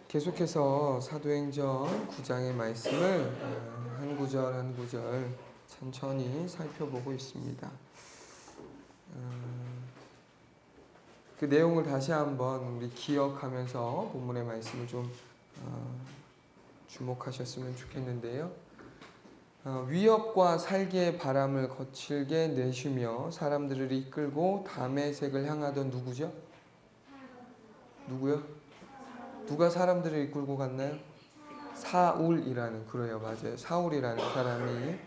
계속해서 사도행전 9장의 말씀을 한 구절 한 구절 천천히 살펴보고 있습니다. 그 내용을 다시 한번 우리 기억하면서 본문의 말씀을 좀 주목하셨으면 좋겠는데요. 위협과 살기의 바람을 거칠게 내쉬며 사람들을 이끌고 다메섹을 향하던 누구죠? 누구요? 누가 사람들을 이끌고 갔나요? 사울이라는, 그래요, 맞아요. 사울이라는 사람이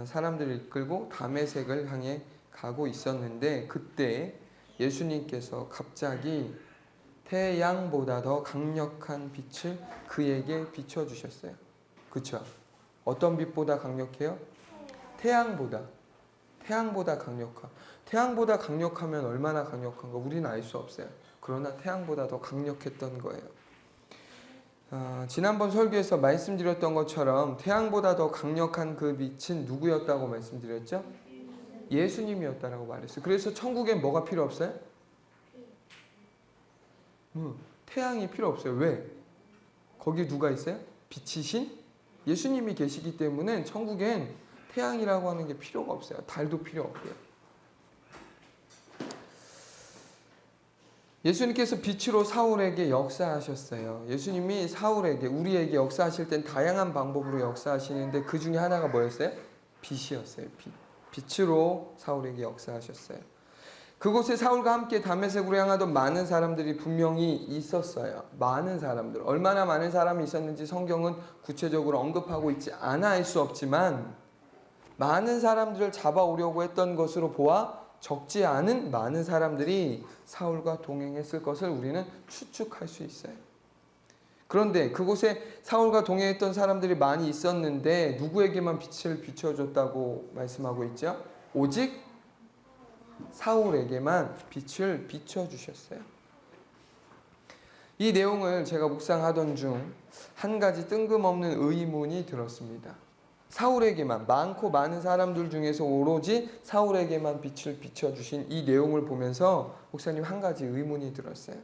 사람들을 이끌고 다메섹을 향해 가고 있었는데, 그때 예수님께서 갑자기 태양보다 더 강력한 빛을 그에게 비춰주셨어요. 그쵸? 어떤 빛보다 강력해요? 태양보다 강력한. 태양보다 강력하면 얼마나 강력한가 우리는 알 수 없어요. 그러나 태양보다 더 강력했던 거예요. 지난번 설교에서 말씀드렸던 것처럼 태양보다 더 강력한 그 빛은 누구였다고 말씀드렸죠? 예수님이었다라고 말했어요. 그래서 천국엔 뭐가 필요 없어요? 태양이 필요 없어요. 왜? 거기 누가 있어요? 빛이신 예수님이 계시기 때문에 천국엔 태양이라고 하는 게 필요가 없어요. 달도 필요 없고요. 예수님께서 빛으로 사울에게 역사하셨어요. 예수님이 사울에게, 우리에게 역사하실 땐 다양한 방법으로 역사하시는데 그 중에 하나가 뭐였어요? 빛이었어요. 빛으로 사울에게 역사하셨어요. 그곳에 사울과 함께 다메섹으로 향하던 많은 사람들이 분명히 있었어요. 많은 사람들. 얼마나 많은 사람이 있었는지 성경은 구체적으로 언급하고 있지 않아 알 수 없지만 많은 사람들을 잡아오려고 했던 것으로 보아 적지 않은 많은 사람들이 사울과 동행했을 것을 우리는 추측할 수 있어요. 그런데 그곳에 사울과 동행했던 사람들이 많이 있었는데 누구에게만 빛을 비춰줬다고 말씀하고 있죠? 오직 사울에게만 빛을 비춰주셨어요. 이 내용을 제가 묵상하던 중 한 가지 뜬금없는 의문이 들었습니다. 사울에게만, 많고 많은 사람들 중에서 오로지 사울에게만 빛을 비춰주신 이 내용을 보면서 목사님 한 가지 의문이 들었어요.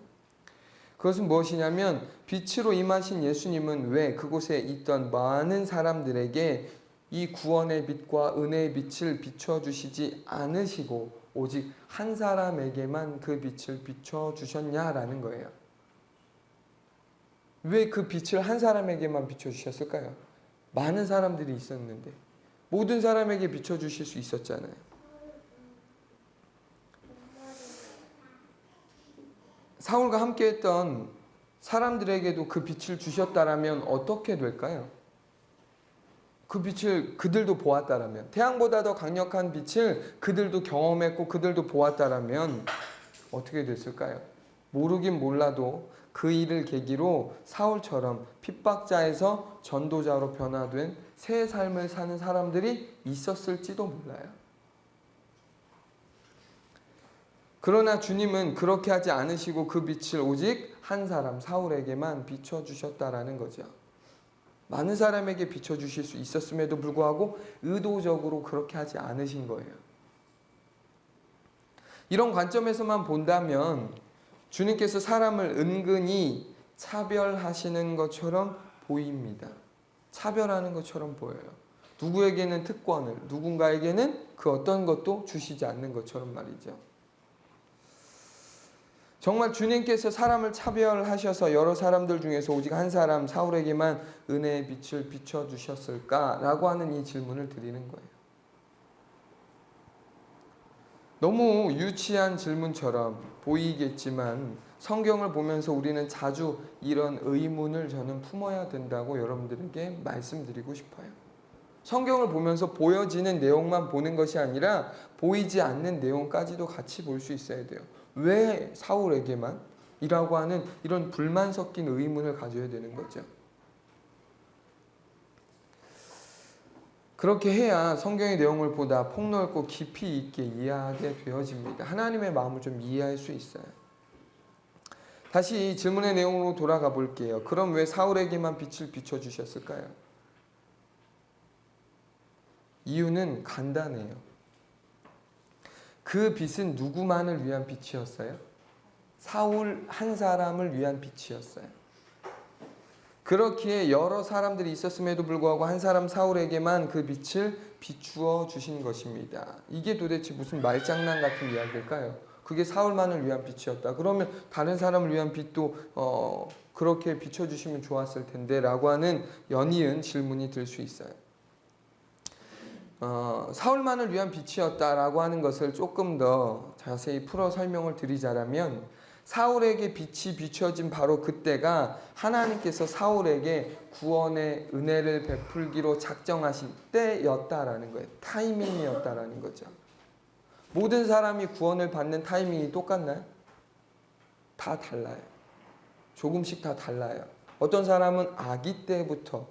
그것은 무엇이냐면 빛으로 임하신 예수님은 왜 그곳에 있던 많은 사람들에게 이 구원의 빛과 은혜의 빛을 비춰주시지 않으시고 오직 한 사람에게만 그 빛을 비춰주셨냐라는 거예요. 왜 그 빛을 한 사람에게만 비춰주셨을까요? 많은 사람들이 있었는데 모든 사람에게 비춰주실 수 있었잖아요. 사울과 함께했던 사람들에게도 그 빛을 주셨다라면 어떻게 될까요? 그 빛을 그들도 보았다라면, 태양보다 더 강력한 빛을 그들도 경험했고 그들도 보았다라면 어떻게 됐을까요? 모르긴 몰라도 그 일을 계기로 사울처럼 핍박자에서 전도자로 변화된 새 삶을 사는 사람들이 있었을지도 몰라요. 그러나 주님은 그렇게 하지 않으시고 그 빛을 오직 한 사람, 사울에게만 비춰주셨다라는 거죠. 많은 사람에게 비춰주실 수 있었음에도 불구하고 의도적으로 그렇게 하지 않으신 거예요. 이런 관점에서만 본다면 주님께서 사람을 은근히 차별하시는 것처럼 보입니다. 차별하는 것처럼 보여요. 누구에게는 특권을, 누군가에게는 그 어떤 것도 주시지 않는 것처럼 말이죠. 정말 주님께서 사람을 차별하셔서 여러 사람들 중에서 오직 한 사람 사울에게만 은혜의 빛을 비춰주셨을까라고 하는 이 질문을 드리는 거예요. 너무 유치한 질문처럼 보이겠지만 성경을 보면서 우리는 자주 이런 의문을 저는 품어야 된다고 여러분들에게 말씀드리고 싶어요. 성경을 보면서 보여지는 내용만 보는 것이 아니라 보이지 않는 내용까지도 같이 볼 수 있어야 돼요. 왜 사울에게만? 이라고 하는 이런 불만 섞인 의문을 가져야 되는 거죠. 그렇게 해야 성경의 내용을 보다 폭넓고 깊이 있게 이해하게 되어집니다. 하나님의 마음을 좀 이해할 수 있어요. 다시 질문의 내용으로 돌아가 볼게요. 그럼 왜 사울에게만 빛을 비춰주셨을까요? 이유는 간단해요. 그 빛은 누구만을 위한 빛이었어요? 사울 한 사람을 위한 빛이었어요. 그렇기에 여러 사람들이 있었음에도 불구하고 한 사람 사울에게만 그 빛을 비추어 주신 것입니다. 이게 도대체 무슨 말장난 같은 이야기일까요? 그게 사울만을 위한 빛이었다. 그러면 다른 사람을 위한 빛도 그렇게 비춰주시면 좋았을 텐데 라고 하는 연이은 질문이 들 수 있어요. 사울만을 위한 빛이었다라고 하는 것을 조금 더 자세히 풀어 설명을 드리자면 사울에게 빛이 비춰진 바로 그때가 하나님께서 사울에게 구원의 은혜를 베풀기로 작정하신 때였다라는 거예요. 타이밍이었다라는 거죠. 모든 사람이 구원을 받는 타이밍이 똑같나요? 다 달라요. 조금씩 다 달라요. 어떤 사람은 아기 때부터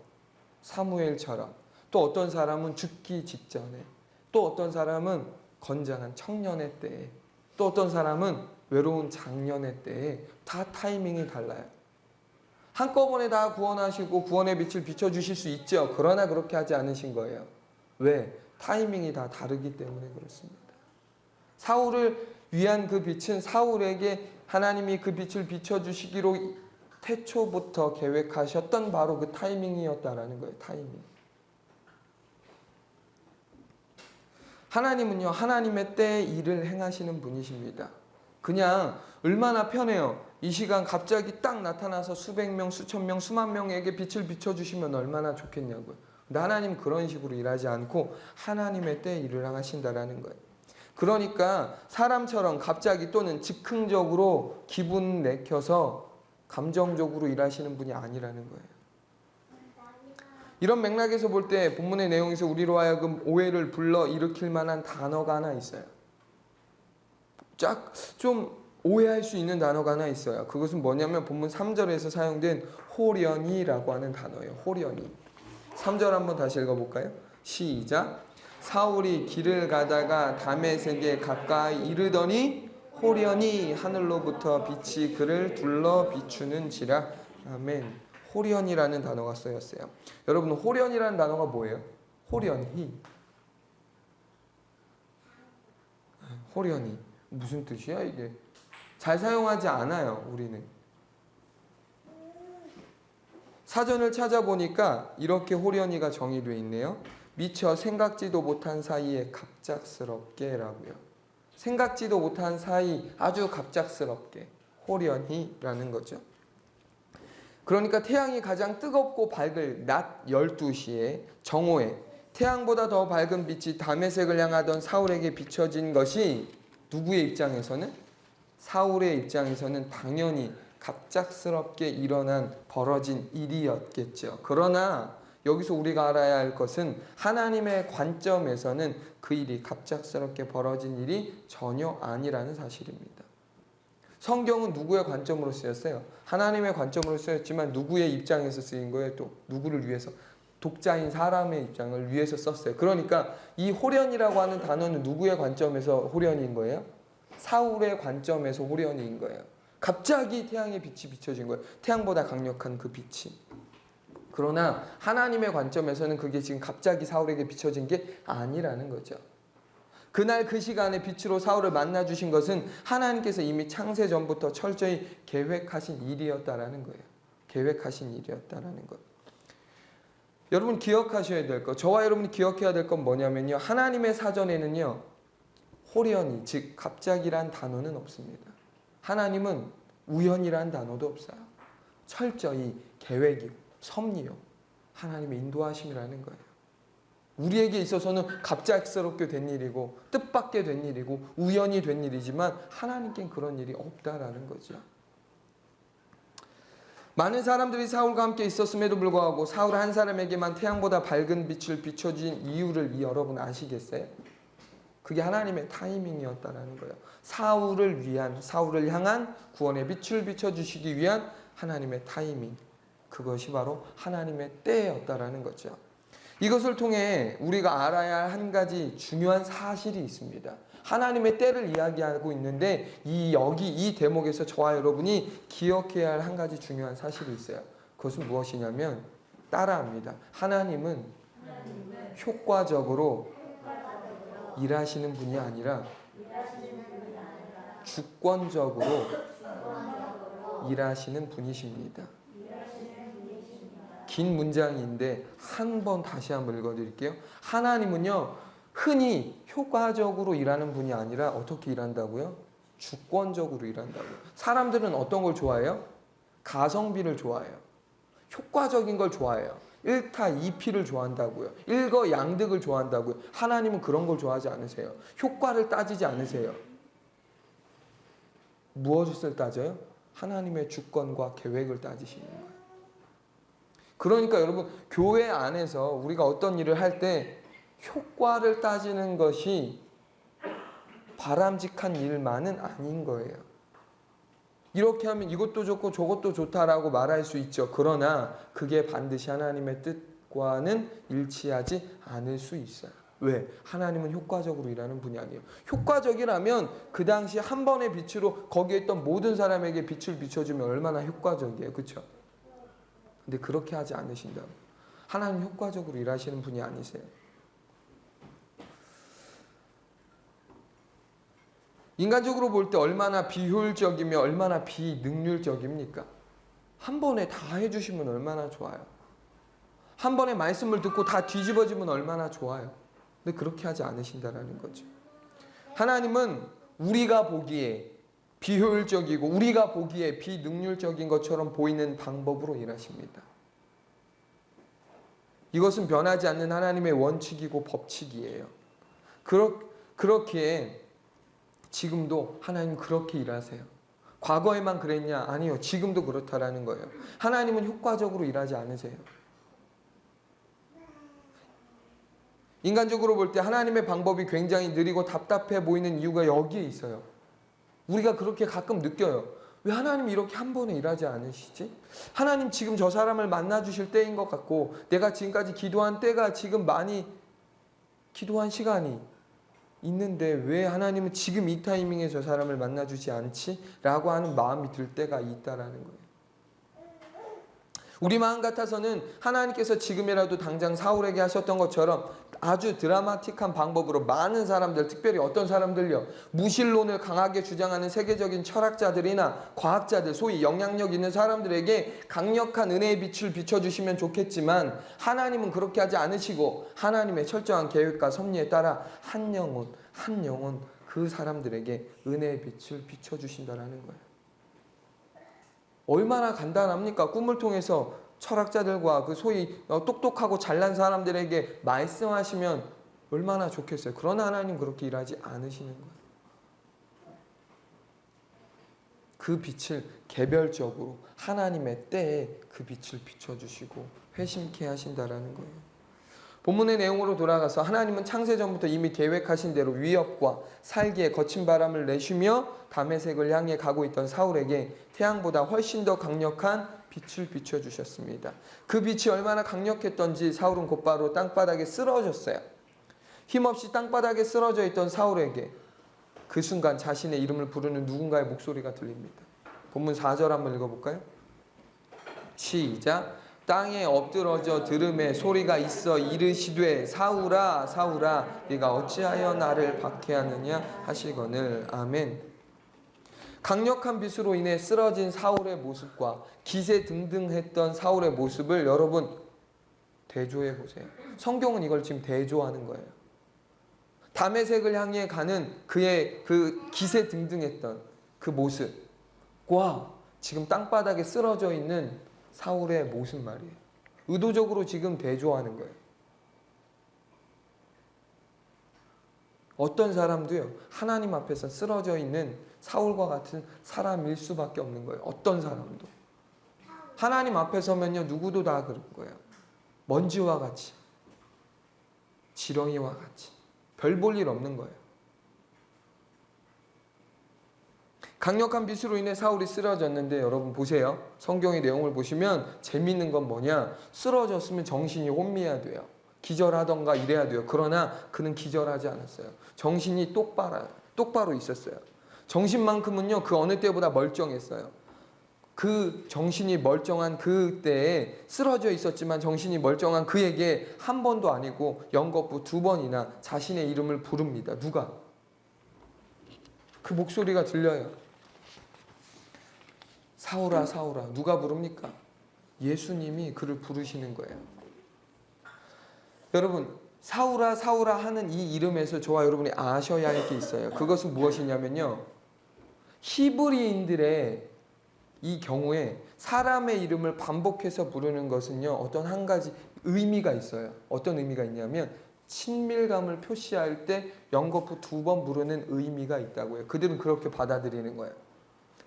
사무엘처럼, 또 어떤 사람은 죽기 직전에, 또 어떤 사람은 건장한 청년의 때에, 또 어떤 사람은 외로운 장년의 때에 다 타이밍이 달라요. 한꺼번에 다 구원하시고 구원의 빛을 비춰주실 수 있죠. 그러나 그렇게 하지 않으신 거예요. 왜? 타이밍이 다 다르기 때문에 그렇습니다. 사울을 위한 그 빛은 사울에게 하나님이 그 빛을 비춰주시기로 태초부터 계획하셨던 바로 그 타이밍이었다라는 거예요. 타이밍. 하나님은요, 하나님의 때에 일을 행하시는 분이십니다. 그냥 얼마나 편해요. 이 시간 갑자기 딱 나타나서 수백 명, 수천 명, 수만 명에게 빛을 비춰주시면 얼마나 좋겠냐고요. 근데 하나님 그런 식으로 일하지 않고 하나님의 때에 일을 행하신다라는 거예요. 그러니까 사람처럼 갑자기 또는 즉흥적으로 기분 내켜서 감정적으로 일하시는 분이 아니라는 거예요. 이런 맥락에서 볼 때 본문의 내용에서 우리로 하여금 오해를 불러 일으킬 만한 단어가 하나 있어요. 좀 오해할 수 있는 단어가 하나 있어요. 그것은 뭐냐면 본문 3절에서 사용된 호련이라고 하는 단어예요. 호련이. 3절 한번 다시 읽어볼까요? 시작. 사울이 길을 가다가 다메섹에 가까이 이르더니 호련히 하늘로부터 빛이 그를 둘러 비추는지라. 아멘. 호련이라는 단어가 쓰였어요. 여러분, 호련이라는 단어가 뭐예요? 호련히. 호련히. 무슨 뜻이야 이게? 잘 사용하지 않아요, 우리는. 사전을 찾아보니까 이렇게 호련히가 정의되어 있네요. 미처 생각지도 못한 사이에 갑작스럽게 라고요. 생각지도 못한 사이, 아주 갑작스럽게. 호련히라는 거죠. 그러니까 태양이 가장 뜨겁고 밝을 낮 12시에 정오에 태양보다 더 밝은 빛이 다메섹을 향하던 사울에게 비춰진 것이 누구의 입장에서는? 사울의 입장에서는 당연히 갑작스럽게 벌어진 일이었겠죠. 그러나 여기서 우리가 알아야 할 것은 하나님의 관점에서는 그 일이 갑작스럽게 벌어진 일이 전혀 아니라는 사실입니다. 성경은 누구의 관점으로 쓰였어요? 하나님의 관점으로 쓰였지만 누구의 입장에서 쓰인 거예요? 또 누구를 위해서? 독자인 사람의 입장을 위해서 썼어요. 그러니까 이 호련이라고 하는 단어는 누구의 관점에서 호련인 거예요? 사울의 관점에서 호련인 거예요. 갑자기 태양의 빛이 비춰진 거예요. 태양보다 강력한 그 빛이. 그러나 하나님의 관점에서는 그게 지금 갑자기 사울에게 비춰진 게 아니라는 거죠. 그날 그 시간에 빛으로 사울을 만나주신 것은 하나님께서 이미 창세 전부터 철저히 계획하신 일이었다라는 거예요. 계획하신 일이었다라는 것. 여러분 기억하셔야 될 것, 저와 여러분이 기억해야 될 건 뭐냐면요. 하나님의 사전에는요. 호련히, 즉 갑자기란 단어는 없습니다. 하나님은 우연이란 단어도 없어요. 철저히 계획이고 섭리요. 하나님의 인도하심이라는 거예요. 우리에게 있어서는 갑작스럽게 된 일이고 뜻밖의 된 일이고 우연히 된 일이지만 하나님께는 그런 일이 없다라는 거죠. 많은 사람들이 사울과 함께 있었음에도 불구하고 사울 한 사람에게만 태양보다 밝은 빛을 비춰준 이유를 여러분 아시겠어요? 그게 하나님의 타이밍이었다는 거예요. 사울을 향한 구원의 빛을 비춰주시기 위한 하나님의 타이밍. 그것이 바로 하나님의 때였다라는 거죠. 이것을 통해 우리가 알아야 할 한 가지 중요한 사실이 있습니다. 하나님의 때를 이야기하고 있는데 이 대목에서 저와 여러분이 기억해야 할 한 가지 중요한 사실이 있어요. 그것은 무엇이냐면 따라합니다. 하나님은 효과적으로 일하시는 분이 아니라 주권적으로 일하시는 분이십니다. 긴 문장인데 한 번 다시 한번 읽어드릴게요. 하나님은요, 흔히 효과적으로 일하는 분이 아니라 어떻게 일한다고요? 주권적으로 일한다고요. 사람들은 어떤 걸 좋아해요? 가성비를 좋아해요. 효과적인 걸 좋아해요. 일타 이피를 좋아한다고요. 일거양득을 좋아한다고요. 하나님은 그런 걸 좋아하지 않으세요. 효과를 따지지 않으세요. 무엇을 따져요? 하나님의 주권과 계획을 따지시는 거예요. 그러니까 여러분, 교회 안에서 우리가 어떤 일을 할 때 효과를 따지는 것이 바람직한 일만은 아닌 거예요. 이렇게 하면 이것도 좋고 저것도 좋다라고 말할 수 있죠. 그러나 그게 반드시 하나님의 뜻과는 일치하지 않을 수 있어요. 왜? 하나님은 효과적으로 일하는 분이 아니에요. 효과적이라면 그 당시 한 번의 빛으로 거기에 있던 모든 사람에게 빛을 비춰주면 얼마나 효과적이에요. 그렇죠? 근데 그렇게 하지 않으신다고. 하나님 효과적으로 일하시는 분이 아니세요. 인간적으로 볼 때 얼마나 비효율적이며 얼마나 비능률적입니까? 한 번에 다 해주시면 얼마나 좋아요. 한 번에 말씀을 듣고 다 뒤집어지면 얼마나 좋아요. 근데 그렇게 하지 않으신다는 거죠. 하나님은 우리가 보기에 비효율적이고 우리가 보기에 비능률적인 것처럼 보이는 방법으로 일하십니다. 이것은 변하지 않는 하나님의 원칙이고 법칙이에요. 그렇기에 지금도 하나님 그렇게 일하세요. 과거에만 그랬냐? 아니요. 지금도 그렇다라는 거예요. 하나님은 효과적으로 일하지 않으세요. 인간적으로 볼 때 하나님의 방법이 굉장히 느리고 답답해 보이는 이유가 여기에 있어요. 우리가 그렇게 가끔 느껴요. 왜 하나님이 이렇게 한 번에 일하지 않으시지? 하나님 지금 저 사람을 만나주실 때인 것 같고 내가 지금까지 기도한 때가 지금 많이 기도한 시간이 있는데 왜 하나님은 지금 이 타이밍에 저 사람을 만나주지 않지? 라고 하는 마음이 들 때가 있다라는 거예요. 우리 마음 같아서는 하나님께서 지금이라도 당장 사울에게 하셨던 것처럼 아주 드라마틱한 방법으로 많은 사람들, 특별히 어떤 사람들요, 무신론을 강하게 주장하는 세계적인 철학자들이나 과학자들, 소위 영향력 있는 사람들에게 강력한 은혜의 빛을 비춰주시면 좋겠지만 하나님은 그렇게 하지 않으시고 하나님의 철저한 계획과 섭리에 따라 한 영혼 그 사람들에게 은혜의 빛을 비춰주신다는 거예요. 얼마나 간단합니까? 꿈을 통해서 철학자들과 그 소위 똑똑하고 잘난 사람들에게 말씀하시면 얼마나 좋겠어요. 그러나 하나님 그렇게 일하지 않으시는 거예요. 그 빛을 개별적으로 하나님의 때에 그 빛을 비춰주시고 회심케 하신다라는 거예요. 본문의 내용으로 돌아가서 하나님은 창세전부터 이미 계획하신 대로 위협과 살기에 거친 바람을 내쉬며 다메섹을 향해 가고 있던 사울에게 태양보다 훨씬 더 강력한 빛을 비춰주셨습니다. 그 빛이 얼마나 강력했던지 사울은 곧바로 땅바닥에 쓰러졌어요. 힘없이 땅바닥에 쓰러져 있던 사울에게 그 순간 자신의 이름을 부르는 누군가의 목소리가 들립니다. 본문 4절 한번 읽어볼까요? 시작. 땅에 엎드러져 들음에 소리가 있어 이르시되 사울아 사울아 네가 어찌하여 나를 박해하느냐 하시거늘. 아멘. 강력한 빛으로 인해 쓰러진 사울의 모습과 기세등등했던 사울의 모습을 여러분 대조해 보세요. 성경은 이걸 지금 대조하는 거예요. 다메섹을 향해 가는 그의 그 기세등등했던 그 모습과 지금 땅바닥에 쓰러져 있는 사울의 모습 말이에요. 의도적으로 지금 대조하는 거예요. 어떤 사람도요, 하나님 앞에서 쓰러져 있는 사울과 같은 사람일 수밖에 없는 거예요. 어떤 사람도. 하나님 앞에 서면요, 누구도 다 그런 거예요. 먼지와 같이, 지렁이와 같이, 별 볼 일 없는 거예요. 강력한 빛으로 인해 사울이 쓰러졌는데 여러분 보세요. 성경의 내용을 보시면 재밌는 건 뭐냐? 쓰러졌으면 정신이 혼미해야 돼요. 기절하던가 이래야 돼요. 그러나 그는 기절하지 않았어요. 정신이 똑바로 있었어요. 정신만큼은요, 그 어느 때보다 멀쩡했어요. 그 정신이 멀쩡한 그때에 쓰러져 있었지만 정신이 멀쩡한 그에게 한 번도 아니고 연거푸 2번이나 자신의 이름을 부릅니다. 누가? 그 목소리가 들려요. 사울아 사울아. 누가 부릅니까? 예수님이 그를 부르시는 거예요. 여러분, 사울아 사울아 하는 이 이름에서 저와 여러분이 아셔야 할 게 있어요. 그것은 무엇이냐면요, 히브리인들의 이 경우에 사람의 이름을 반복해서 부르는 것은요, 어떤 한 가지 의미가 있어요. 어떤 의미가 있냐면 친밀감을 표시할 때 연거푸 2번 부르는 의미가 있다고요. 그들은 그렇게 받아들이는 거예요.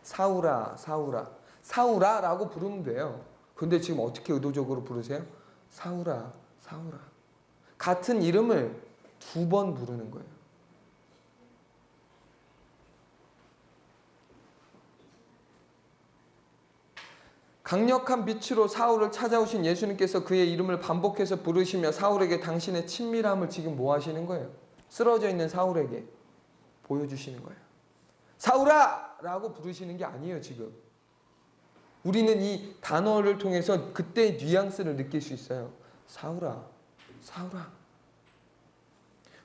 사울아 사울아 사울아 라고 부르면 돼요. 근데 지금 어떻게 의도적으로 부르세요? 사울아 사울아. 같은 이름을 2번 부르는 거예요. 강력한 빛으로 사울을 찾아오신 예수님께서 그의 이름을 반복해서 부르시며 사울에게 당신의 친밀함을 지금 뭐 하시는 거예요? 쓰러져 있는 사울에게 보여주시는 거예요. 사울아! 라고 부르시는 게 아니에요, 지금. 우리는 이 단어를 통해서 그때의 뉘앙스를 느낄 수 있어요. 사울아, 사울아.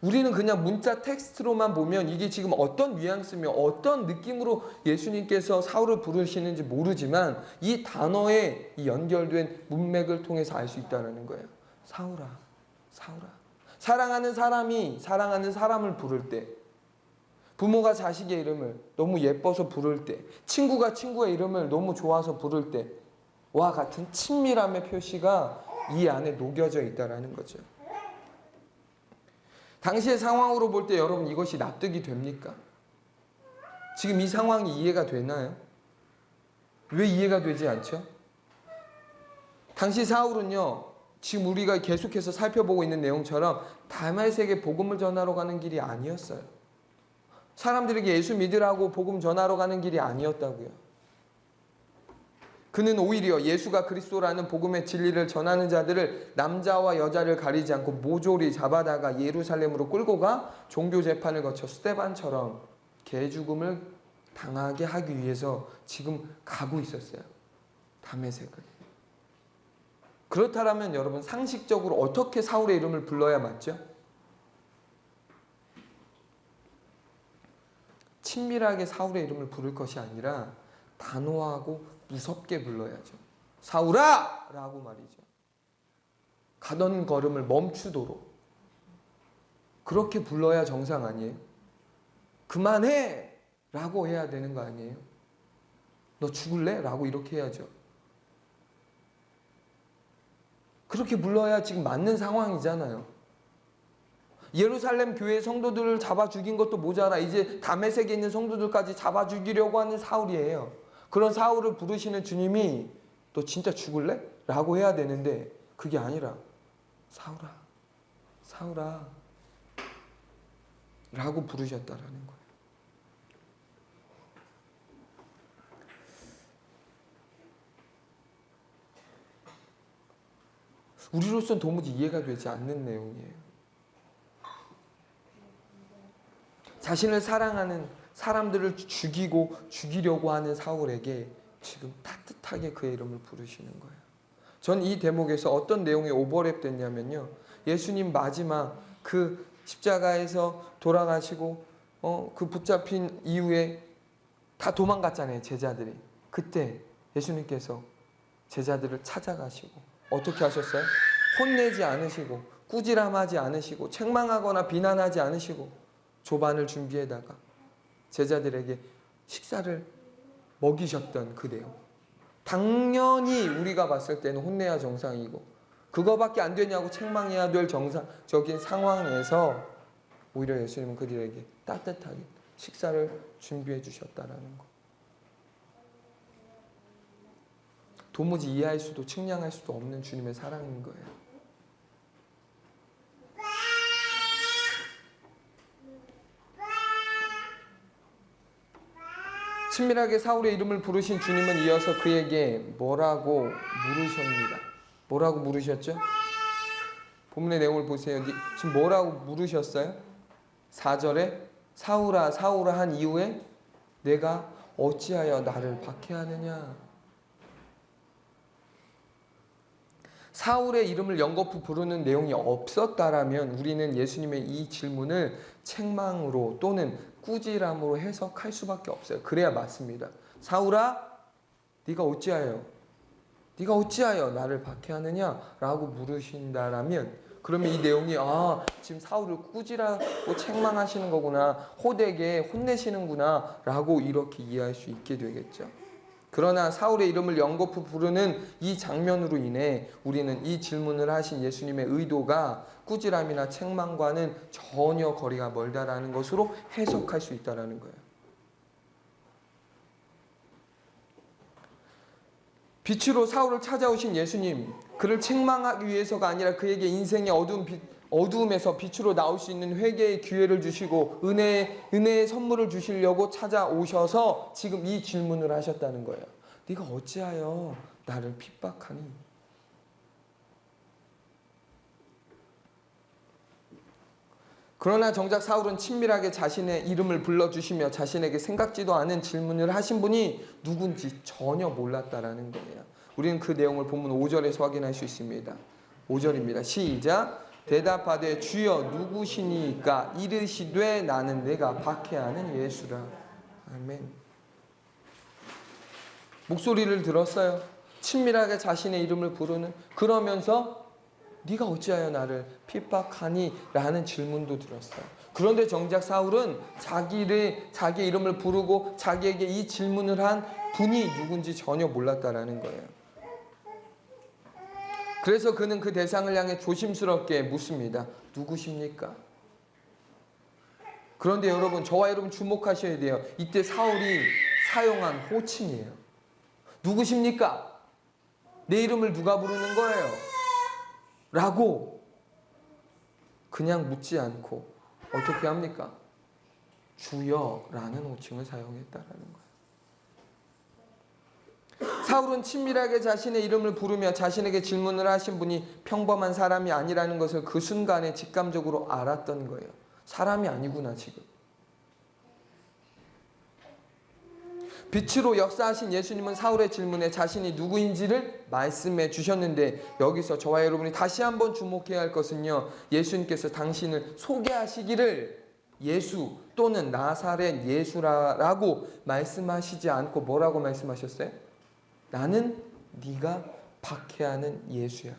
우리는 그냥 문자 텍스트로만 보면 이게 지금 어떤 뉘앙스며 어떤 느낌으로 예수님께서 사울을 부르시는지 모르지만 이 단어에 이 연결된 문맥을 통해서 알 수 있다는 거예요. 사울아, 사울아. 사랑하는 사람이 사랑하는 사람을 부를 때, 부모가 자식의 이름을 너무 예뻐서 부를 때, 친구가 친구의 이름을 너무 좋아서 부를 때와 같은 친밀함의 표시가 이 안에 녹여져 있다는 거죠. 당시의 상황으로 볼 때 여러분 이것이 납득이 됩니까? 지금 이 상황이 이해가 되나요? 왜 이해가 되지 않죠? 당시 사울은요, 지금 우리가 계속해서 살펴보고 있는 내용처럼 다메섹에 복음을 전하러 가는 길이 아니었어요. 사람들에게 예수 믿으라고 복음 전하러 가는 길이 아니었다고요. 그는 오히려 예수가 그리스도라는 복음의 진리를 전하는 자들을 남자와 여자를 가리지 않고 모조리 잡아다가 예루살렘으로 끌고 가 종교 재판을 거쳐 스데반처럼 개죽음을 당하게 하기 위해서 지금 가고 있었어요. 다메섹을. 그렇다면 여러분 상식적으로 어떻게 사울의 이름을 불러야 맞죠? 친밀하게 사울의 이름을 부를 것이 아니라 단호하고 무섭게 불러야죠. 사울아! 라고 말이죠. 가던 걸음을 멈추도록. 그렇게 불러야 정상 아니에요? 그만해! 라고 해야 되는 거 아니에요? 너 죽을래? 라고 이렇게 해야죠. 그렇게 불러야 지금 맞는 상황이잖아요. 예루살렘 교회 성도들을 잡아 죽인 것도 모자라 이제 다메섹에 있는 성도들까지 잡아 죽이려고 하는 사울이에요. 그런 사울을 부르시는 주님이 너 진짜 죽을래? 라고 해야 되는데 그게 아니라 사울아, 사울아 라고 부르셨다라는 거예요. 우리로서는 도무지 이해가 되지 않는 내용이에요. 자신을 사랑하는 사람들을 죽이고 죽이려고 하는 사울에게 지금 따뜻하게 그의 이름을 부르시는 거예요. 전 이 대목에서 어떤 내용이 오버랩 됐냐면요, 예수님 마지막 그 십자가에서 돌아가시고 그 붙잡힌 이후에 다 도망갔잖아요, 제자들이. 그때 예수님께서 제자들을 찾아가시고 어떻게 하셨어요? 혼내지 않으시고 꾸지람하지 않으시고 책망하거나 비난하지 않으시고 조반을 준비해다가 제자들에게 식사를 먹이셨던 그 내용. 당연히 우리가 봤을 때는 혼내야 정상이고 그거밖에 안 되냐고 책망해야 될 정상적인 상황에서 오히려 예수님은 그들에게 따뜻하게 식사를 준비해 주셨다라는 거. 도무지 이해할 수도 측량할 수도 없는 주님의 사랑인 거예요. 친밀하게 사울의 이름을 부르신 주님은 이어서 그에게 뭐라고 물으십니다. 뭐라고 물으셨죠? 본문의 내용을 보세요. 지금 뭐라고 물으셨어요? 4절에 사울아 사울아 한 이후에 내가 어찌하여 나를 박해하느냐. 사울의 이름을 연거푸 부르는 내용이 없었다라면 우리는 예수님의 이 질문을 책망으로 또는 꾸지람으로 해석할 수밖에 없어요. 그래야 맞습니다. 사울아, 네가 어찌하여 네가 어찌하여 나를 박해하느냐? 라고 물으신다라면, 그러면 이 내용이 지금 사울을 꾸지라고 책망하시는 거구나, 호되게 혼내시는구나 라고 이렇게 이해할 수 있게 되겠죠. 그러나 사울의 이름을 연거푸 부르는 이 장면으로 인해 우리는 이 질문을 하신 예수님의 의도가 꾸지람이나 책망과는 전혀 거리가 멀다라는 것으로 해석할 수 있다는 거예요. 빛으로 사울을 찾아오신 예수님, 그를 책망하기 위해서가 아니라 그에게 인생의 어두움에서 빛으로 나올 수 있는 회개의 기회를 주시고 은혜의 선물을 주시려고 찾아오셔서 지금 이 질문을 하셨다는 거예요. 네가 어찌하여 나를 핍박하니? 그러나 정작 사울은 친밀하게 자신의 이름을 불러주시며 자신에게 생각지도 않은 질문을 하신 분이 누군지 전혀 몰랐다라는 거예요. 우리는 그 내용을 본문 5절에서 확인할 수 있습니다. 5절입니다. 시작. 대답하되 주여 누구시니까? 이르시되 나는 내가 박해하는 예수라. 아멘. 목소리를 들었어요. 친밀하게 자신의 이름을 부르는, 그러면서 네가 어찌하여 나를 핍박하니? 라는 질문도 들었어요. 그런데 정작 사울은 자기의 이름을 부르고 자기에게 이 질문을 한 분이 누군지 전혀 몰랐다라는 거예요. 그래서 그는 그 대상을 향해 조심스럽게 묻습니다. 누구십니까? 그런데 여러분, 저와 여러분 주목하셔야 돼요. 이때 사울이 사용한 호칭이에요. 누구십니까? 내 이름을 누가 부르는 거예요? 라고 그냥 묻지 않고 어떻게 합니까? 주여라는 호칭을 사용했다라는 거예요. 사울은 친밀하게 자신의 이름을 부르며 자신에게 질문을 하신 분이 평범한 사람이 아니라는 것을 그 순간에 직감적으로 알았던 거예요. 사람이 아니구나 지금. 빛으로 역사하신 예수님은 사울의 질문에 자신이 누구인지를 말씀해 주셨는데, 여기서 저와 여러분이 다시 한번 주목해야 할 것은요, 예수님께서 당신을 소개하시기를 예수 또는 나사렛 예수라고 말씀하시지 않고 뭐라고 말씀하셨어요? 나는 네가 박해하는 예수야.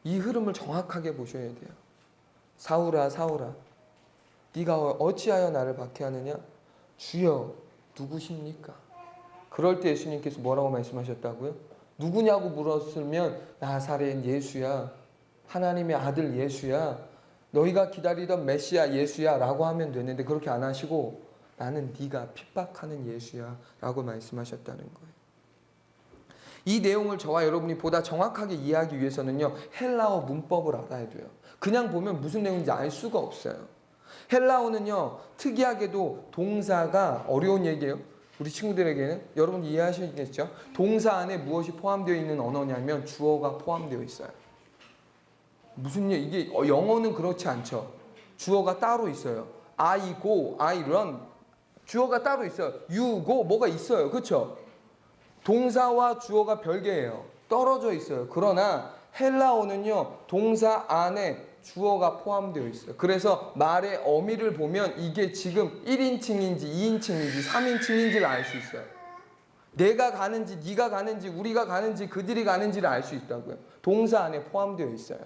이 흐름을 정확하게 보셔야 돼요. 사울아 사울아, 네가 어찌하여 나를 박해하느냐? 주여 누구십니까? 그럴 때 예수님께서 뭐라고 말씀하셨다고요? 누구냐고 물었으면 나사렛 예수야, 하나님의 아들 예수야, 너희가 기다리던 메시아 예수야 라고 하면 되는데 그렇게 안 하시고 나는 네가 핍박하는 예수야 라고 말씀하셨다는 거예요. 이 내용을 저와 여러분이 보다 정확하게 이해하기 위해서는요, 헬라어 문법을 알아야 돼요. 그냥 보면 무슨 내용인지 알 수가 없어요. 헬라어는요, 특이하게도 동사가, 어려운 얘기예요. 우리 친구들에게는 여러분 이해하시겠죠? 동사 안에 무엇이 포함되어 있는 언어냐면 주어가 포함되어 있어요. 무슨 이게 영어는 그렇지 않죠. 주어가 따로 있어요. I go, I run. 주어가 따로 있어요. You go, 뭐가 있어요. 그렇죠? 동사와 주어가 별개예요. 떨어져 있어요. 그러나 헬라어는요, 동사 안에 주어가 포함되어 있어요. 그래서 말의 어미를 보면 이게 지금 1인칭인지 2인칭인지 3인칭인지를 알 수 있어요. 내가 가는지 네가 가는지 우리가 가는지 그들이 가는지를 알 수 있다고요. 동사 안에 포함되어 있어요.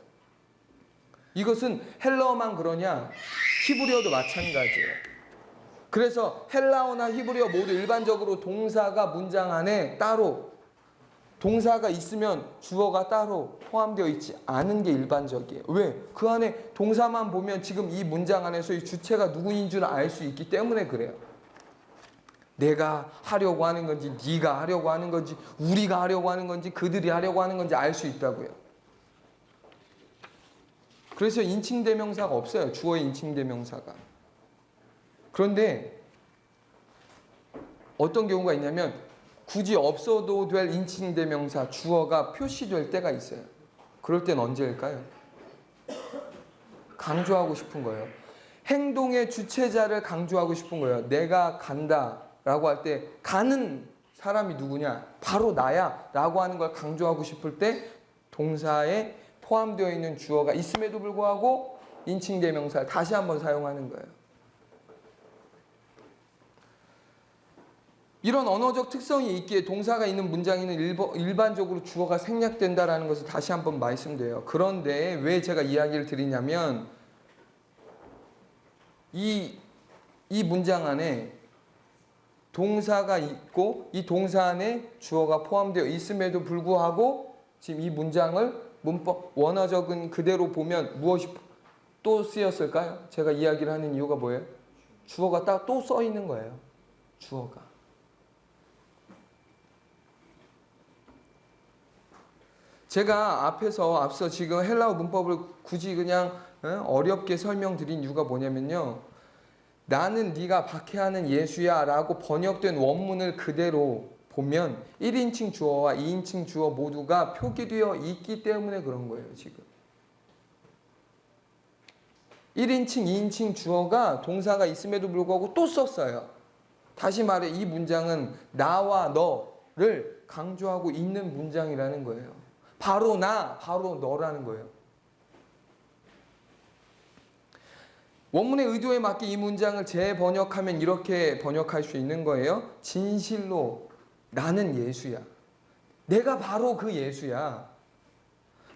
이것은 헬라어만 그러냐? 히브리어도 마찬가지예요. 그래서 헬라어나 히브리어 모두 일반적으로 동사가 문장 안에 따로, 동사가 있으면 주어가 따로 포함되어 있지 않은 게 일반적이에요. 왜? 그 안에 동사만 보면 지금 이 문장 안에서 이 주체가 누구인 줄 알 수 있기 때문에 그래요. 내가 하려고 하는 건지 네가 하려고 하는 건지 우리가 하려고 하는 건지 그들이 하려고 하는 건지 알 수 있다고요. 그래서 인칭대명사가 없어요. 주어의 인칭대명사가. 그런데 어떤 경우가 있냐면 굳이 없어도 될 인칭대명사 주어가 표시될 때가 있어요. 그럴 땐 언제일까요? 강조하고 싶은 거예요. 행동의 주체자를 강조하고 싶은 거예요. 내가 간다 라고 할 때 가는 사람이 누구냐? 바로 나야 라고 하는 걸 강조하고 싶을 때 동사에 포함되어 있는 주어가 있음에도 불구하고 인칭대명사를 다시 한번 사용하는 거예요. 이런 언어적 특성이 있기에 동사가 있는 문장에는 일반적으로 주어가 생략된다라는 것을 다시 한번 말씀드려요. 그런데 왜 제가 이야기를 드리냐면 이 문장 안에 동사가 있고 이 동사 안에 주어가 포함되어 있음에도 불구하고 지금 이 문장을 문법 원어적은 그대로 보면 무엇이 또 쓰였을까요? 제가 이야기를 하는 이유가 뭐예요? 주어가 딱 또 써 있는 거예요. 주어가. 제가 앞서 지금 헬라어 문법을 굳이 그냥 어렵게 설명드린 이유가 뭐냐면요. 나는 네가 박해하는 예수야 라고 번역된 원문을 그대로 보면 1인칭 주어와 2인칭 주어 모두가 표기되어 있기 때문에 그런 거예요. 지금 1인칭, 2인칭 주어가 동사가 있음에도 불구하고 또 썼어요. 다시 말해 이 문장은 나와 너를 강조하고 있는 문장이라는 거예요. 바로 나, 바로 너라는 거예요. 원문의 의도에 맞게 이 문장을 재번역하면 이렇게 번역할 수 있는 거예요. 진실로 나는 예수야. 내가 바로 그 예수야.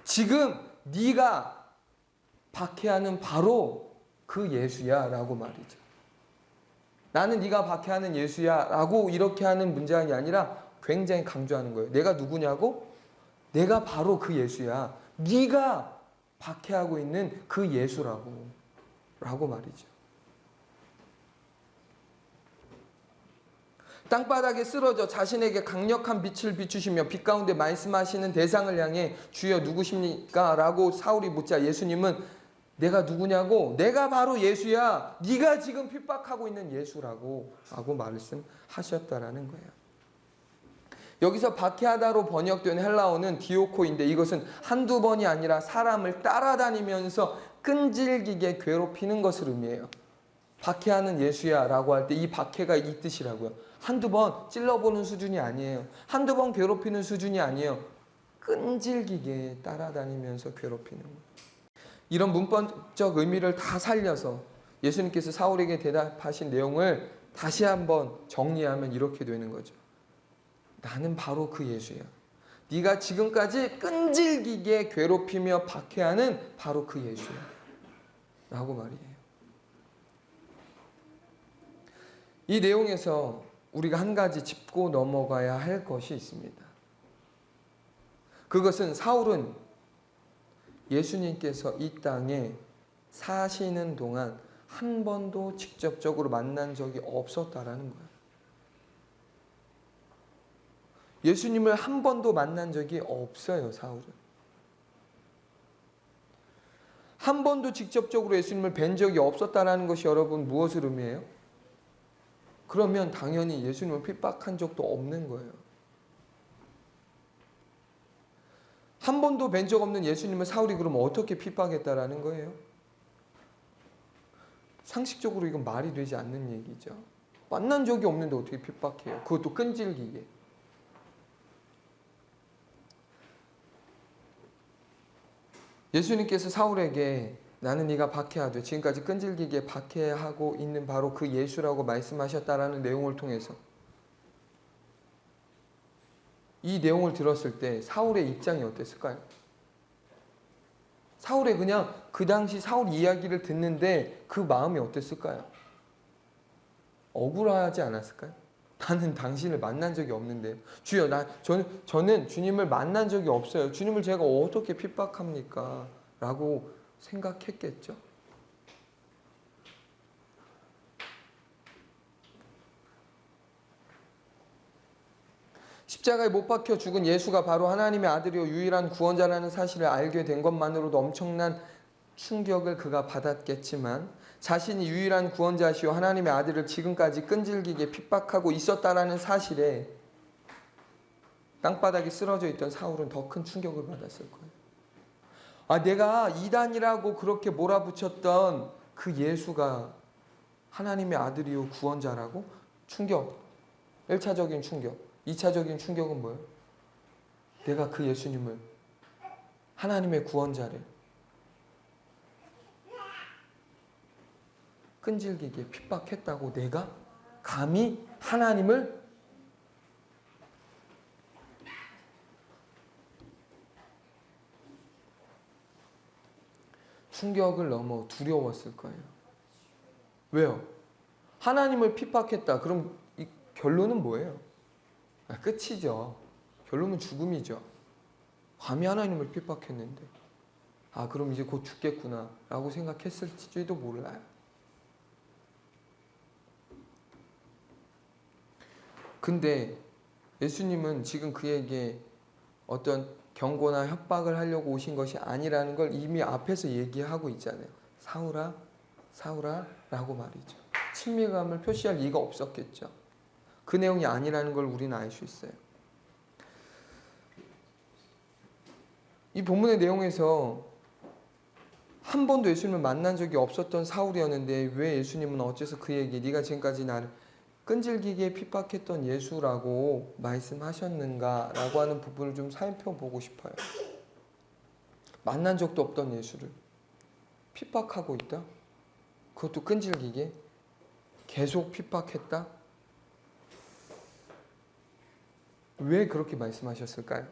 지금 네가 박해하는 바로 그 예수야 라고 말이죠. 나는 네가 박해하는 예수야 라고 이렇게 하는 문장이 아니라 굉장히 강조하는 거예요. 내가 누구냐고? 내가 바로 그 예수야. 네가 박해하고 있는 그 예수라고 라고 말이죠. 땅바닥에 쓰러져 자신에게 강력한 빛을 비추시며 빛 가운데 말씀하시는 대상을 향해 주여 누구십니까? 라고 사울이 묻자 예수님은 내가 누구냐고? 내가 바로 예수야. 네가 지금 핍박하고 있는 예수라고 라고 말씀하셨다라는 거예요. 여기서 박해하다로 번역된 헬라어는 디오코인데 이것은 한두 번이 아니라 사람을 따라다니면서 끈질기게 괴롭히는 것을 의미해요. 박해하는 예수야 라고 할 때 이 박해가 이 뜻이라고요. 한두 번 찔러보는 수준이 아니에요. 한두 번 괴롭히는 수준이 아니에요. 끈질기게 따라다니면서 괴롭히는 거예요. 이런 문법적 의미를 다 살려서 예수님께서 사울에게 대답하신 내용을 다시 한번 정리하면 이렇게 되는 거죠. 나는 바로 그 예수야. 네가 지금까지 끈질기게 괴롭히며 박해하는 바로 그 예수야. 라고 말이에요. 이 내용에서 우리가 한 가지 짚고 넘어가야 할 것이 있습니다. 그것은 사울은 예수님께서 이 땅에 사시는 동안 한 번도 직접적으로 만난 적이 없었다라는 거예요. 예수님을 한 번도 만난 적이 없어요, 사울은. 한 번도 직접적으로 예수님을 뵌 적이 없었다라는 것이 여러분 무엇을 의미해요? 그러면 당연히 예수님을 핍박한 적도 없는 거예요. 한 번도 뵌 적 없는 예수님을 사울이 그럼 어떻게 핍박했다라는 거예요? 상식적으로 이건 말이 되지 않는 얘기죠. 만난 적이 없는데 어떻게 핍박해요? 그것도 끈질기게. 예수님께서 사울에게 나는 네가 박해하되 지금까지 끈질기게 박해하고 있는 바로 그 예수라고 말씀하셨다라는 내용을 통해서 이 내용을 들었을 때 사울의 입장이 어땠을까요? 사울의 그냥 그 당시 사울 이야기를 듣는데 그 마음이 어땠을까요? 억울하지 않았을까요? 나는 당신을 만난 적이 없는데 주여 저는 주님을 만난 적이 없어요. 주님을 제가 어떻게 핍박합니까? 라고 생각했겠죠. 십자가에 못 박혀 죽은 예수가 바로 하나님의 아들이요 유일한 구원자라는 사실을 알게 된 것만으로도 엄청난 충격을 그가 받았겠지만 자신이 유일한 구원자시요 하나님의 아들을 지금까지 끈질기게 핍박하고 있었다라는 사실에 땅바닥에 쓰러져 있던 사울은 더 큰 충격을 받았을 거예요. 내가 이단이라고 그렇게 몰아붙였던 그 예수가 하나님의 아들이요 구원자라고? 충격. 1차적인 충격. 2차적인 충격은 뭐예요? 내가 그 예수님을 하나님의 구원자를 끈질기게 핍박했다고 내가 감히 하나님을 충격을 넘어 두려웠을 거예요. 왜요? 하나님을 핍박했다. 그럼 이 결론은 뭐예요? 끝이죠. 결론은 죽음이죠. 감히 하나님을 핍박했는데 그럼 이제 곧 죽겠구나 라고 생각했을지도 몰라요. 근데 예수님은 지금 그에게 어떤 경고나 협박을 하려고 오신 것이 아니라는 걸 이미 앞에서 얘기하고 있잖아요. 사울아, 사울아 라고 말이죠. 친밀감을 표시할 리가 없었겠죠. 그 내용이 아니라는 걸 우리는 알 수 있어요. 이 본문의 내용에서 한 번도 예수님을 만난 적이 없었던 사울이었는데 왜 예수님은 어째서 그에게 네가 지금까지 나를 끈질기게 핍박했던 예수라고 말씀하셨는가라고 하는 부분을 좀 살펴보고 싶어요. 만난 적도 없던 예수를 핍박하고 있다? 그것도 끈질기게? 계속 핍박했다? 왜 그렇게 말씀하셨을까요?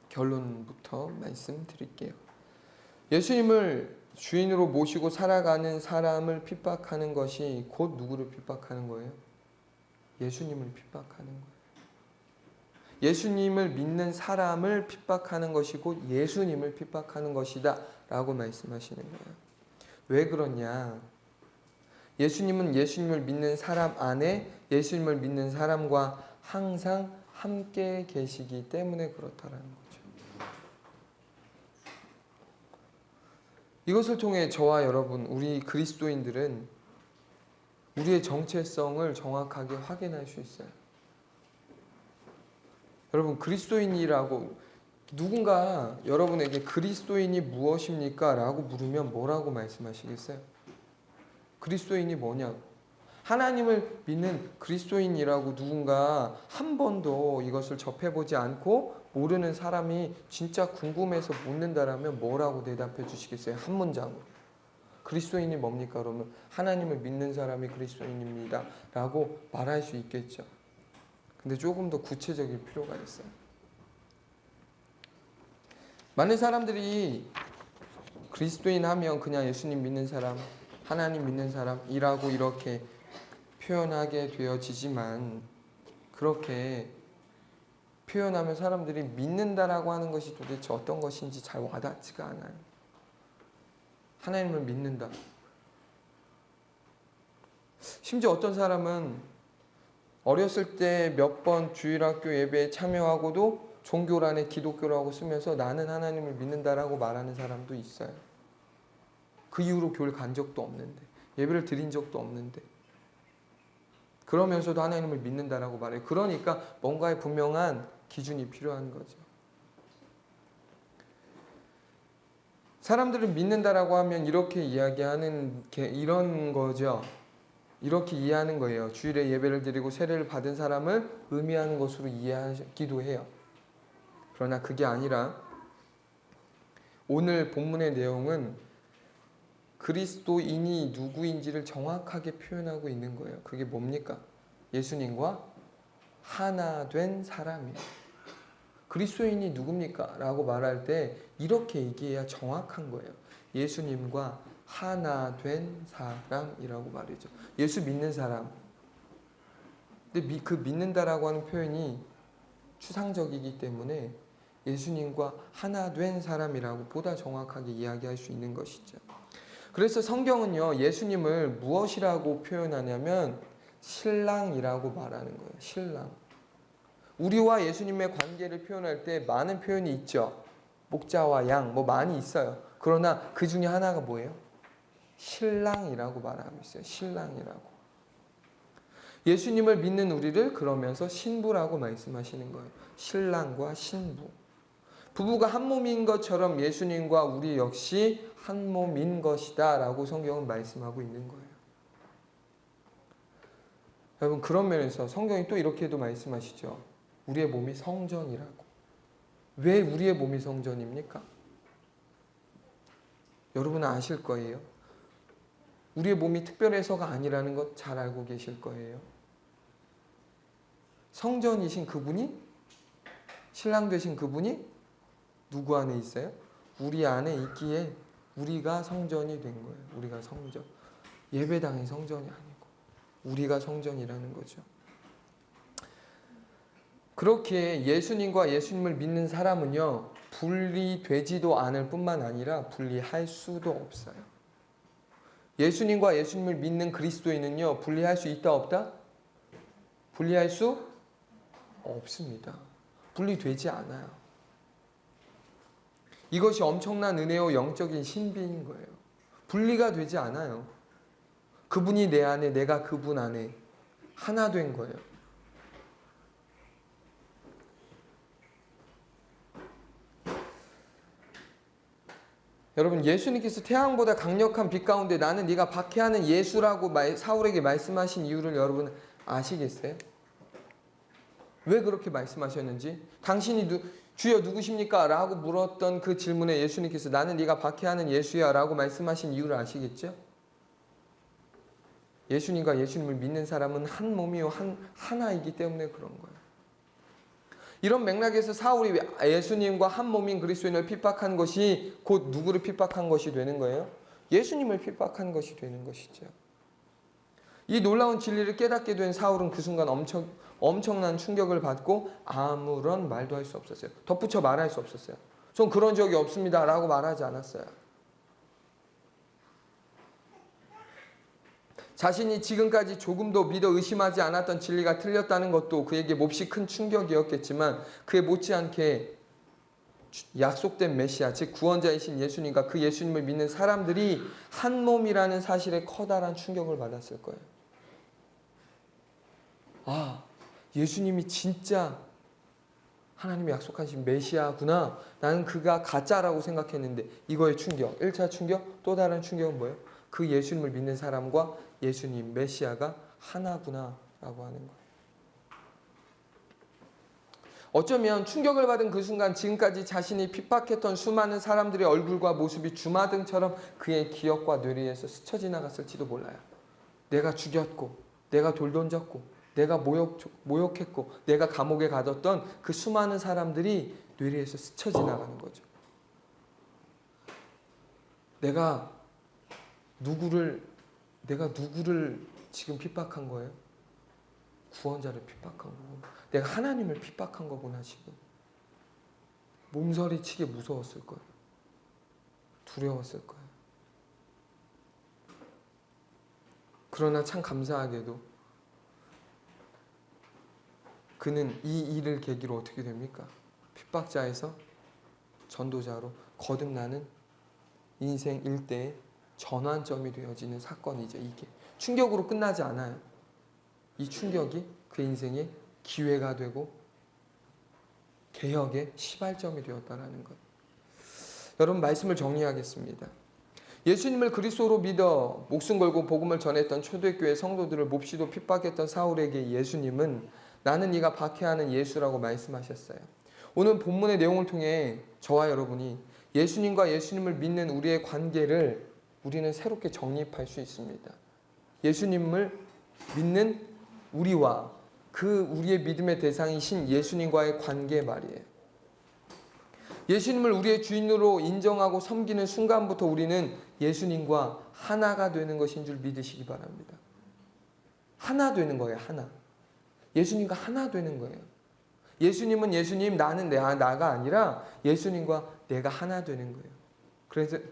결론부터 말씀드릴게요. 예수님을 주인으로 모시고 살아가는 사람을 핍박하는 것이 곧 누구를 핍박하는 거예요? 예수님을 핍박하는 거예요. 예수님을 믿는 사람을 핍박하는 것이 곧 예수님을 핍박하는 것이다 라고 말씀하시는 거예요. 왜 그러냐? 예수님은 예수님을 믿는 사람 안에 예수님을 믿는 사람과 항상 함께 계시기 때문에 그렇다라는 거죠. 이것을 통해 저와 여러분, 우리 그리스도인들은 우리의 정체성을 정확하게 확인할 수 있어요. 여러분, 그리스도인이라고 누군가 여러분에게 그리스도인이 무엇입니까? 라고 물으면 뭐라고 말씀하시겠어요? 그리스도인이 뭐냐고. 하나님을 믿는 그리스도인이라고 누군가 한 번도 이것을 접해보지 않고 모르는 사람이 진짜 궁금해서 묻는다라면 뭐라고 대답해 주시겠어요? 한 문장으로. 그리스도인이 뭡니까? 그러면 하나님을 믿는 사람이 그리스도인입니다 라고 말할 수 있겠죠. 근데 조금 더 구체적일 필요가 있어요. 많은 사람들이 그리스도인 하면 그냥 예수님 믿는 사람, 하나님 믿는 사람이라고 이렇게 표현하게 되어지지만 그렇게 표현하면 사람들이 믿는다라고 하는 것이 도대체 어떤 것인지 잘 와닿지가 않아요. 하나님을 믿는다. 심지어 어떤 사람은 어렸을 때 몇 번 주일학교 예배에 참여하고도 종교란에 기독교라고 쓰면서 나는 하나님을 믿는다라고 말하는 사람도 있어요. 그 이후로 교회를 간 적도 없는데, 예배를 드린 적도 없는데, 그러면서도 하나님을 믿는다라고 말해요. 그러니까 뭔가의 분명한 기준이 필요한 거죠. 사람들을 믿는다라고 하면 이렇게 이야기하는 게 이런 거죠. 이렇게 이해하는 거예요. 주일에 예배를 드리고 세례를 받은 사람을 의미하는 것으로 이해하기도 해요. 그러나 그게 아니라 오늘 본문의 내용은 그리스도인이 누구인지를 정확하게 표현하고 있는 거예요. 그게 뭡니까? 예수님과 하나 된 사람이에요. 그리스도인이 누굽니까? 라고 말할 때 이렇게 얘기해야 정확한 거예요. 예수님과 하나 된 사람이라고 말이죠. 예수 믿는 사람. 근데 그 믿는다라고 하는 표현이 추상적이기 때문에 예수님과 하나 된 사람이라고 보다 정확하게 이야기할 수 있는 것이죠. 그래서 성경은요, 예수님을 무엇이라고 표현하냐면 신랑이라고 말하는 거예요. 신랑. 우리와 예수님의 관계를 표현할 때 많은 표현이 있죠. 목자와 양, 많이 있어요. 그러나 그 중에 하나가 뭐예요? 신랑이라고 말하고 있어요. 신랑이라고. 예수님을 믿는 우리를 그러면서 신부라고 말씀하시는 거예요. 신랑과 신부. 부부가 한 몸인 것처럼 예수님과 우리 역시 한 몸인 것이다 라고 성경은 말씀하고 있는 거예요. 여러분, 그런 면에서 성경이 또 이렇게도 말씀하시죠. 우리의 몸이 성전이라고. 왜 우리의 몸이 성전입니까? 여러분은 아실 거예요. 우리의 몸이 특별해서가 아니라는 것 잘 알고 계실 거예요. 성전이신 그분이 신랑 되신 그분이 누구 안에 있어요? 우리 안에 있기에 우리가 성전이 된 거예요. 우리가 성전. 예배당이 성전이 아니고 우리가 성전이라는 거죠. 그렇게 예수님과 예수님을 믿는 사람은요, 분리되지도 않을 뿐만 아니라 분리할 수도 없어요. 예수님과 예수님을 믿는 그리스도인은요, 분리할 수 있다 없다? 분리할 수 없습니다. 분리되지 않아요. 이것이 엄청난 은혜요 영적인 신비인 거예요. 분리가 되지 않아요. 그분이 내 안에, 내가 그분 안에 하나 된 거예요. 여러분, 예수님께서 태양보다 강력한 빛 가운데 나는 네가 박해하는 예수라고 사울에게 말씀하신 이유를 여러분 아시겠어요? 왜 그렇게 말씀하셨는지? 당신이 주여 누구십니까? 라고 물었던 그 질문에 예수님께서 나는 네가 박해하는 예수야 라고 말씀하신 이유를 아시겠죠? 예수님과 예수님을 믿는 사람은 한 몸이요 하나이기 때문에 그런 거예요. 이런 맥락에서 사울이 예수님과 한 몸인 그리스도인을 핍박한 것이 곧 누구를 핍박한 것이 되는 거예요? 예수님을 핍박한 것이 되는 것이죠. 이 놀라운 진리를 깨닫게 된 사울은 그 순간 엄청난 충격을 받고 아무런 말도 할 수 없었어요. 덧붙여 말할 수 없었어요. 전 그런 적이 없습니다 라고 말하지 않았어요. 자신이 지금까지 조금도 믿어 의심하지 않았던 진리가 틀렸다는 것도 그에게 몹시 큰 충격이었겠지만 그에 못지않게 약속된 메시아, 즉 구원자이신 예수님과 그 예수님을 믿는 사람들이 한 몸이라는 사실에 커다란 충격을 받았을 거예요. 아, 예수님이 진짜 하나님이 약속하신 메시아구나. 나는 그가 가짜라고 생각했는데 이거의 충격, 1차 충격, 또 다른 충격은 뭐예요? 그 예수님을 믿는 사람과 예수님, 메시아가 하나구나 라고 하는 거예요. 어쩌면 충격을 받은 그 순간 지금까지 자신이 핍박했던 수많은 사람들의 얼굴과 모습이 주마등처럼 그의 기억과 뇌리에서 스쳐 지나갔을지도 몰라요. 내가 죽였고, 내가 돌 던졌고, 내가 모욕했고, 내가 감옥에 가뒀던 그 수많은 사람들이 뇌리에서 스쳐 지나가는 거죠. 내가 누구를 지금 핍박한 거예요? 구원자를 핍박한 거고, 내가 하나님을 핍박한 거구나 지금. 몸서리치게 무서웠을 거예요. 두려웠을 거예요. 그러나 참 감사하게도 그는 이 일을 계기로 어떻게 됩니까? 핍박자에서 전도자로 거듭나는 인생 일대의 전환점이 되어지는 사건이죠. 이게 충격으로 끝나지 않아요. 이 충격이 그 인생의 기회가 되고 개혁의 시발점이 되었다는 것. 여러분, 말씀을 정리하겠습니다. 예수님을 그리스도로 믿어 목숨 걸고 복음을 전했던 초대교회 성도들을 몹시도 핍박했던 사울에게 예수님은 나는 네가 박해하는 예수라고 말씀하셨어요. 오늘 본문의 내용을 통해 저와 여러분이 예수님과 예수님을 믿는 우리의 관계를 우리는 새롭게 정립할 수 있습니다. 예수님을 믿는 우리와 그 우리의 믿음의 대상이신 예수님과의 관계 말이에요. 예수님을 우리의 주인으로 인정하고 섬기는 순간부터 우리는 예수님과 하나가 되는 것인 줄 믿으시기 바랍니다. 하나 되는 거예요. 하나. 예수님과 하나 되는 거예요. 예수님은 예수님, 나는 나가 아니라 예수님과 내가 하나 되는 거예요.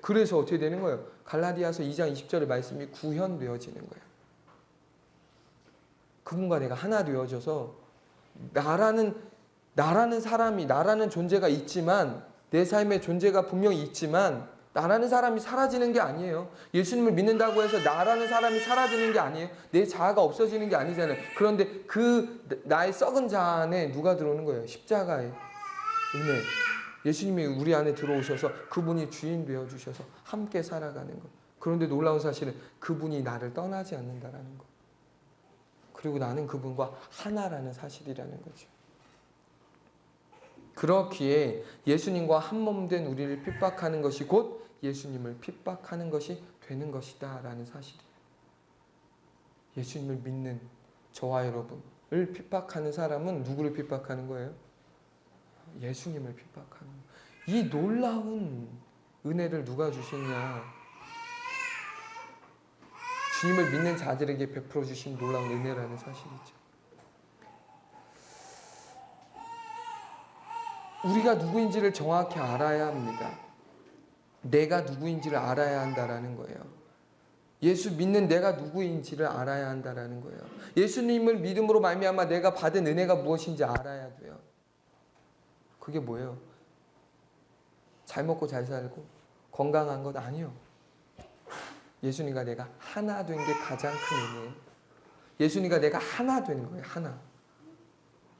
그래서 어떻게 되는 거예요? 갈라디아서 2장 20절의 말씀이 구현되어지는 거예요. 그분과 내가 하나 되어져서 나라는 사람이, 나라는 존재가 있지만, 내 삶의 존재가 분명히 있지만 나라는 사람이 사라지는 게 아니에요. 예수님을 믿는다고 해서 나라는 사람이 사라지는 게 아니에요. 내 자아가 없어지는 게 아니잖아요. 그런데 그 나의 썩은 자아 안에 누가 들어오는 거예요? 십자가의 은혜. 예수님이 우리 안에 들어오셔서 그분이 주인 되어주셔서 함께 살아가는 것. 그런데 놀라운 사실은 그분이 나를 떠나지 않는다라는 것. 그리고 나는 그분과 하나라는 사실이라는 거죠. 그렇기에 예수님과 한 몸 된 우리를 핍박하는 것이 곧 예수님을 핍박하는 것이 되는 것이다 라는 사실이에요. 예수님을 믿는 저와 여러분을 핍박하는 사람은 누구를 핍박하는 거예요? 예수님을 핍박하는 이 놀라운 은혜를 누가 주셨냐? 주님을 믿는 자들에게 베풀어 주신 놀라운 은혜라는 사실이죠. 우리가 누구인지를 정확히 알아야 합니다. 내가 누구인지를 알아야 한다라는 거예요. 예수 믿는 내가 누구인지를 알아야 한다라는 거예요. 예수님을 믿음으로 말미암아 내가 받은 은혜가 무엇인지 알아야 돼요. 그게 뭐예요? 잘 먹고 잘 살고 건강한 것 아니요. 예수님과 내가 하나 된 게 가장 큰 은혜예요. 예수님과 내가 하나 된 거예요. 하나.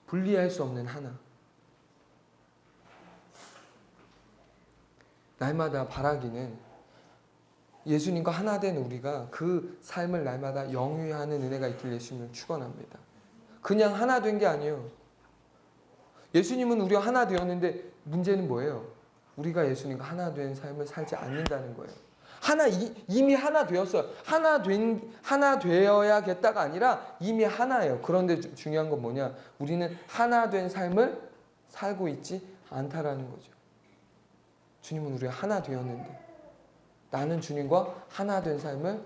분리할 수 없는 하나. 날마다 바라기는 예수님과 하나 된 우리가 그 삶을 날마다 영위하는 은혜가 있길 예수님을 축원합니다. 그냥 하나 된 게 아니에요. 예수님은 우리와 하나 되었는데 문제는 뭐예요? 우리가 예수님과 하나 된 삶을 살지 않는다는 거예요. 이미 하나 되었어요. 하나 되어야겠다가 아니라 이미 하나예요. 그런데 중요한 건 뭐냐? 우리는 하나 된 삶을 살고 있지 않다라는 거죠. 주님은 우리가 하나 되었는데 나는 주님과 하나 된 삶을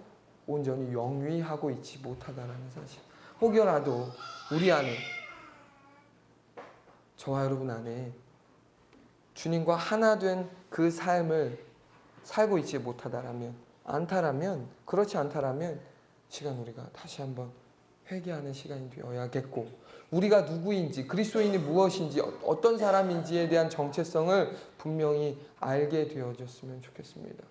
온전히 영위하고 있지 못하다라는 사실. 혹여라도 우리 안에, 저와 여러분 안에 주님과 하나 된 그 삶을 살고 있지 못하다라면, 그렇지 않다라면 시간 우리가 다시 한번 회개하는 시간이 되어야겠고, 우리가 누구인지, 그리스도인이 무엇인지, 어떤 사람인지에 대한 정체성을 분명히 알게 되어졌으면 좋겠습니다.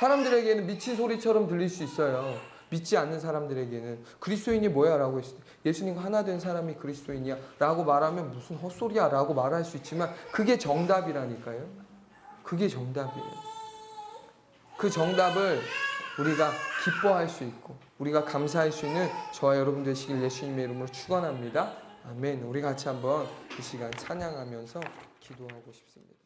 사람들에게는 미친 소리처럼 들릴 수 있어요. 믿지 않는 사람들에게는 그리스도인이 뭐야? 라고 했을 때 예수님과 하나 된 사람이 그리스도인이야 라고 말하면 무슨 헛소리야 라고 말할 수 있지만 그게 정답이라니까요. 그게 정답이에요. 그 정답을 우리가 기뻐할 수 있고 우리가 감사할 수 있는 저와 여러분 되시길 예수님의 이름으로 축원합니다. 아멘. 우리 같이 한번 이 시간 찬양하면서 기도하고 싶습니다.